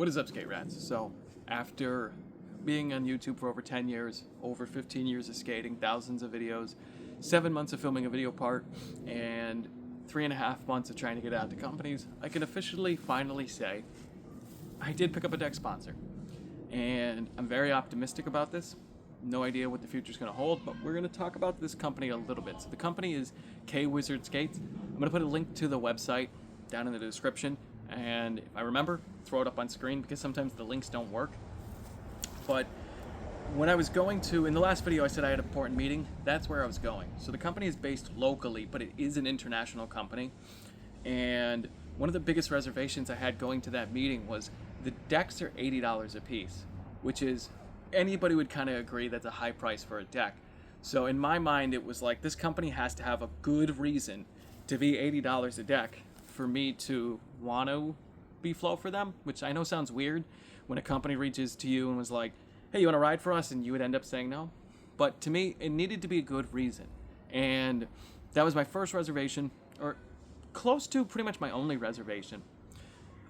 What is up, skate rats? So, after being on YouTube for over 10 years, over 15 years of skating, thousands of videos, 7 months of filming a video part, and 3.5 months of trying to get out to companies, I can officially finally say I did pick up a deck sponsor. And I'm very optimistic about this. No idea what the future's going to hold, but we're going to talk about this company a little bit. So the company is K-Wizard Skates. I'm going to put a link to the website down in the description, and if I remember, throw it up on screen because sometimes the links don't work. But when I was going to, in the last video I said I had an important meeting, that's where I was going. So the company is based locally, but it is an international company. And one of the biggest reservations I had going to that meeting was the decks are $80 a piece, which is, anybody would kind of agree that's a high price for a deck. So in my mind, it was like, this company has to have a good reason to be $80 a deck for me to want to be flow for them, which I know sounds weird when a company reaches to you and was like, hey, you want to ride for us? And you would end up saying no. But to me, it needed to be a good reason. And that was my first reservation, or close to pretty much my only reservation.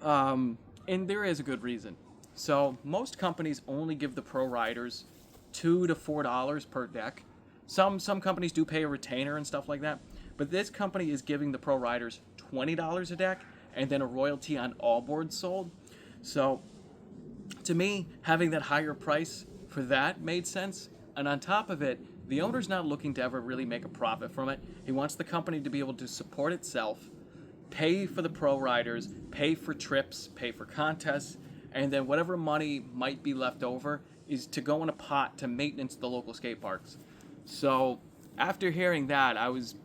And there is a good reason. So most companies only give the pro riders $2 to $4 per deck. Some companies do pay a retainer and stuff like that. But this company is giving the pro riders $20 a deck and then a royalty on all boards sold. So to me, having that higher price for that made sense. And on top of it, the owner's not looking to ever really make a profit from it. He wants the company to be able to support itself, pay for the pro riders, pay for trips, pay for contests, and then whatever money might be left over is to go in a pot to maintenance the local skate parks. So after hearing that, I was,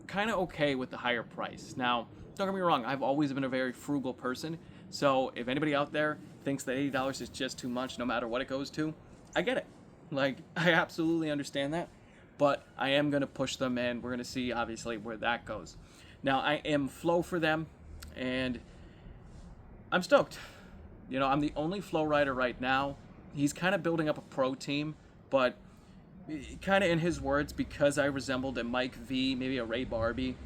kind of okay with the higher price. Now, don't get me wrong, I've always been a very frugal person. So if anybody out there thinks that $80 is just too much, no matter what it goes to, I get it. Like, I absolutely understand that. But I am going to push them, and we're going to see, obviously, where that goes. Now, I am flow for them, and I'm stoked. I'm the only flow rider right now. He's kind of building up a pro team, but kind of in his words, because I resembled a Mike V, maybe a Ray Barbie,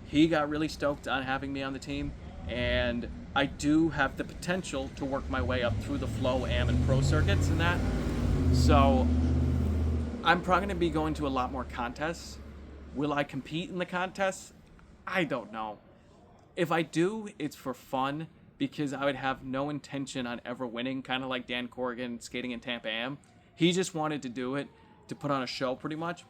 he got really stoked on having me on the team, and I do have the potential to work my way up through the flow, am, and pro circuits and that. So I'm probably going to be going to a lot more contests. Will I compete in the contests? I don't know. If I do, it's for fun, because I would have no intention on ever winning, kind of like Dan Corrigan skating in Tampa Am. He just wanted to do it to put on a show, pretty much.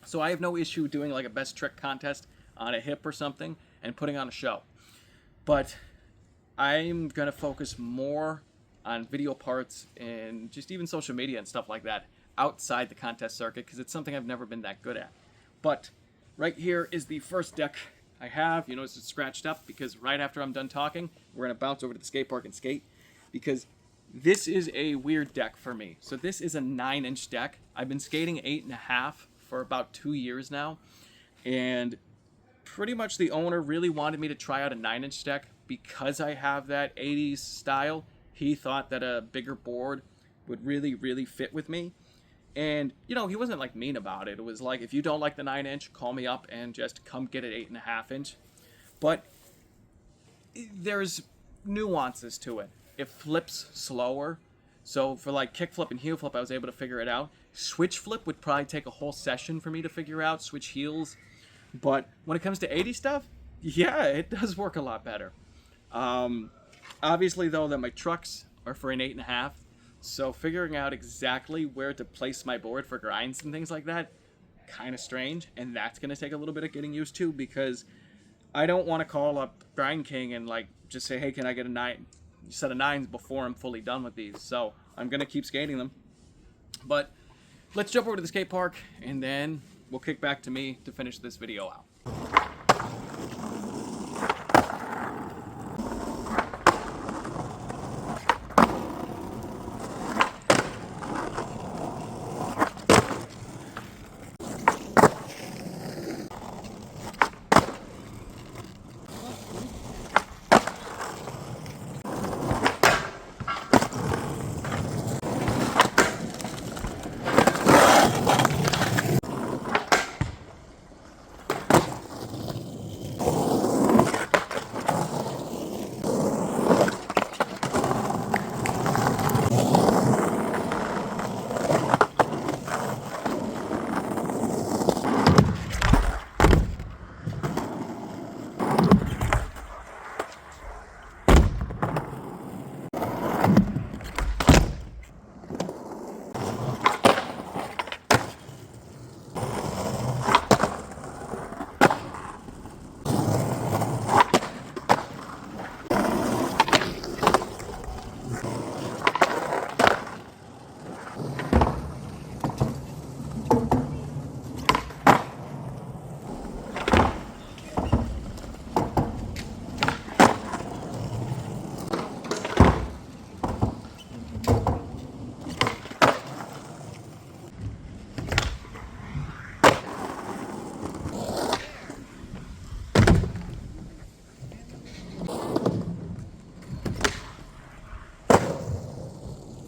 So I have no issue doing like a best trick contest on a hip or something and putting on a show. But I'm going to focus more on video parts and just even social media and stuff like that outside the contest circuit, because it's something I've never been that good at. But right here is the first deck I have. You notice it's scratched up because right after I'm done talking, we're going to bounce over to the skate park and skate, because this is a weird deck for me. So this is a 9-inch deck. I've been skating 8.5 for about 2 years now, and pretty much the owner really wanted me to try out a 9-inch deck because I have that 80s style. He thought that a bigger board would really, really fit with me. And, he wasn't like mean about it. It was like, if you don't like the 9-inch, call me up and just come get an 8.5-inch. But there's nuances to it. It flips slower. So for like kick flip and heel flip, I was able to figure it out. Switch flip would probably take a whole session for me to figure out, switch heels. But when it comes to 80 stuff, yeah, it does work a lot better. Obviously, though, that my trucks are for an 8.5. So figuring out exactly where to place my board for grinds and things like that, kind of strange. And that's going to take a little bit of getting used to, because I don't want to call up Grind King and like just say, hey, can I get a set of 9s before I'm fully done with these. So I'm going to keep skating them. But let's jump over to the skate park, and then we'll kick back to me to finish this video out.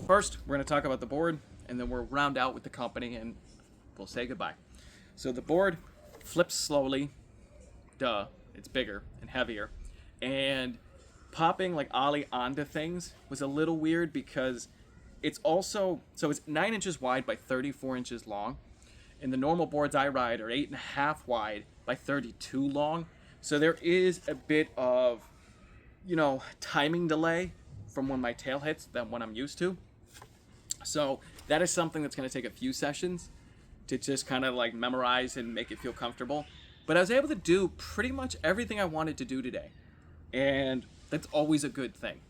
First, we're going to talk about the board, and then we'll round out with the company, and we'll say goodbye. So the board flips slowly. Duh, it's bigger and heavier. And popping like ollie onto things was a little weird because it's also, so it's 9 inches wide by 34 inches long. And the normal boards I ride are 8.5 wide by 32 long. So there is a bit of, timing delay from when my tail hits than what I'm used to. So that is something that's going to take a few sessions to just kind of like memorize and make it feel comfortable. But I was able to do pretty much everything I wanted to do today. And that's always a good thing.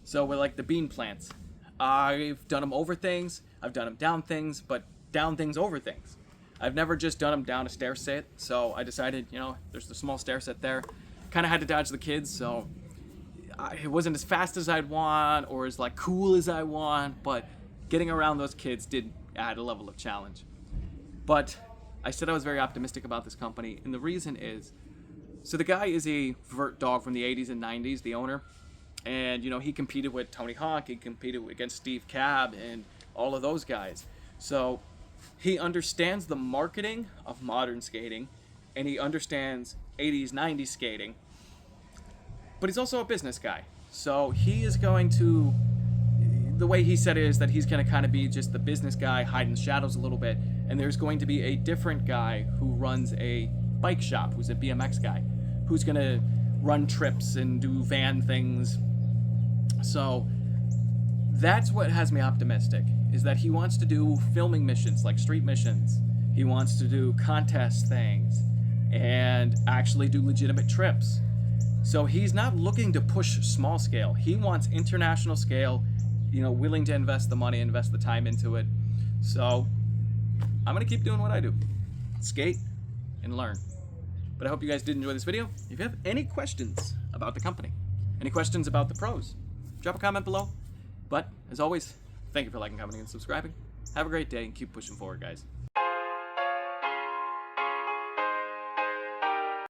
So with like the bean plants, I've done them over things, I've done them down things, but down things over things. I've never just done them down a stair set. So I decided, there's the small stair set there. Kind of had to dodge the kids, so it wasn't as fast as I'd want or as like cool as I want, but getting around those kids did add a level of challenge. But I said I was very optimistic about this company, and the reason is, so the guy is a vert dog from the 80s and 90s, the owner, and he competed with Tony Hawk, he competed against Steve Cab and all of those guys. So he understands the marketing of modern skating, and he understands 80s, 90s skating, but he's also a business guy. So he is going to, the way he said it is that he's going to kind of be just the business guy, hide in the shadows a little bit, and there's going to be a different guy who runs a bike shop, who's a BMX guy, who's going to run trips and do van things. So that's what has me optimistic, is that he wants to do filming missions, like street missions. He wants to do contest things and actually do legitimate trips. So he's not looking to push small scale. He wants international scale, willing to invest the money, invest the time into it. So I'm going to keep doing what I do. Skate and learn. But I hope you guys did enjoy this video. If you have any questions about the company, any questions about the pros, drop a comment below. But as always, thank you for liking, commenting, and subscribing. Have a great day and keep pushing forward, guys.